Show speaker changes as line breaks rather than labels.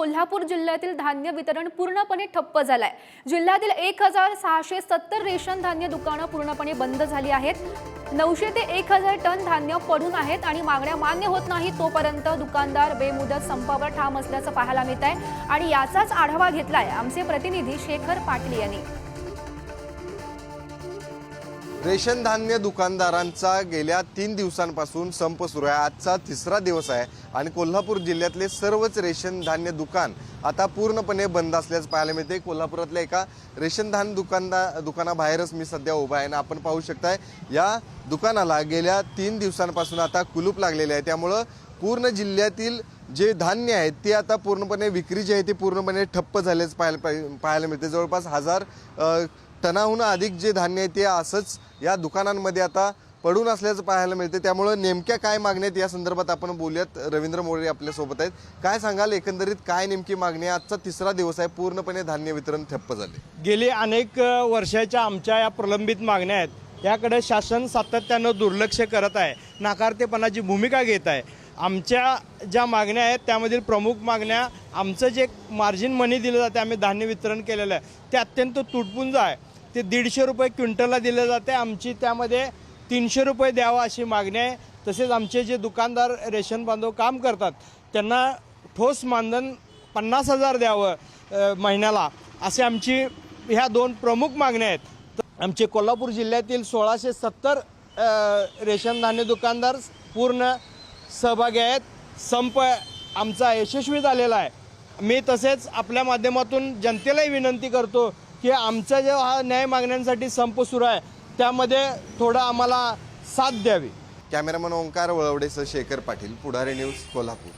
कोल्हापूर जिल्ह्यातील धान्य वितरण पूर्णपणे ठप्प झालंय। जिल्ह्यातील 1670 रेशन धान्य दुकानं पूर्णपणे बंद झाली आहेत। 900 ते 1000 टन धान्य पडून आहेत आणि मागण्या मान्य होत नाही तोपर्यंत दुकानदार बेमुदत संपावर ठाम असल्याचं पाहायला मिळत आहे आणि याचाच आढावा घेतलाय आमचे प्रतिनिधी शेखर पाटील यांनी।
रेशन धान्य दुकानदारांचा गेल्या 3 दिवसांपासून संप सुरू आहे। आजचा 3रा दिवस आहे आणि कोल्हापूर जिल्ह्यातले सर्वच रेशन धान्य दुकान आता पूर्णपणे बंद असल्याचं पाहायला मिळते। कोल्हापुरातल्या एका रेशन धान्य दुकानाबाहेरच मी सध्या उभा आहे आणि आपण पाहू शकताय या दुकानाला गेल्या 3 दिवसांपासून आता कुलूप लागलेले आहे। त्यामुळे पूर्ण जिल्ह्यातील जे धान्य आहे ते आता पूर्णपणे विक्री जी आहे ती पूर्णपणे ठप्प झाल्याचं पाहायला मिळते। जवळपास 1000 टनाहून अधिक जे धान्य आहे ते असंच या दुकानांमध्ये आता पडून असल्याचं पाहायला मिळते। त्यामुळे नेमक्या काय मागण्या आहेत या संदर्भात आपण बोलूयात। रवींद्र मोरे आपल्या सोबत आहेत। काय सांगाल एकंदरीत काय नेमकी मागणी आहे? आजचा 3रा दिवस आहे, पूर्णपणे धान्य वितरण ठप्प झाले।
गेली अनेक वर्षाच्या आमच्या या प्रलंबित मागण्या आहेत, याकडे शासन सातत्यानं दुर्लक्ष करत आहे, नाकारतेपणाची भूमिका घेत आहे। आमच्या ज्या मागण्या आहेत त्यामधील प्रमुख मागण्या, आमचं जे मार्जिन मनी दिलं जाते, आम्ही धान्य वितरण केलेलं आहे ते अत्यंत तुटपुंज आहे। ते 150 रुपये क्विंटलला दिले जाते, आमची त्यामध्ये 300 रुपये द्यावा अशी मागणी आहे। तसेच आमचे जे दुकानदार रेशन बांधव काम करतात त्यांना ठोस मानधन 50,000 द्यावं महिन्याला, असे आमची ह्या 2 प्रमुख मागण्या आहेत। आमचे कोल्हापूर जिल्ह्यातील 1670 रेशन धान्य दुकानदार पूर्ण सहभागी आहेत। संप आमचा यशस्वी झालेला आहे। मी तसेच आपल्या माध्यमातून जनतेलाही विनंती करतो की आमचा जो हा न्याय मागण्यांसाठी संप सुरू आहे त्यामध्ये थोडं आम्हाला साथ द्यावी।
कॅमेरामन ओंकार वळवडेसह शेखर पाटील, पुढारी न्यूज, कोल्हापूर।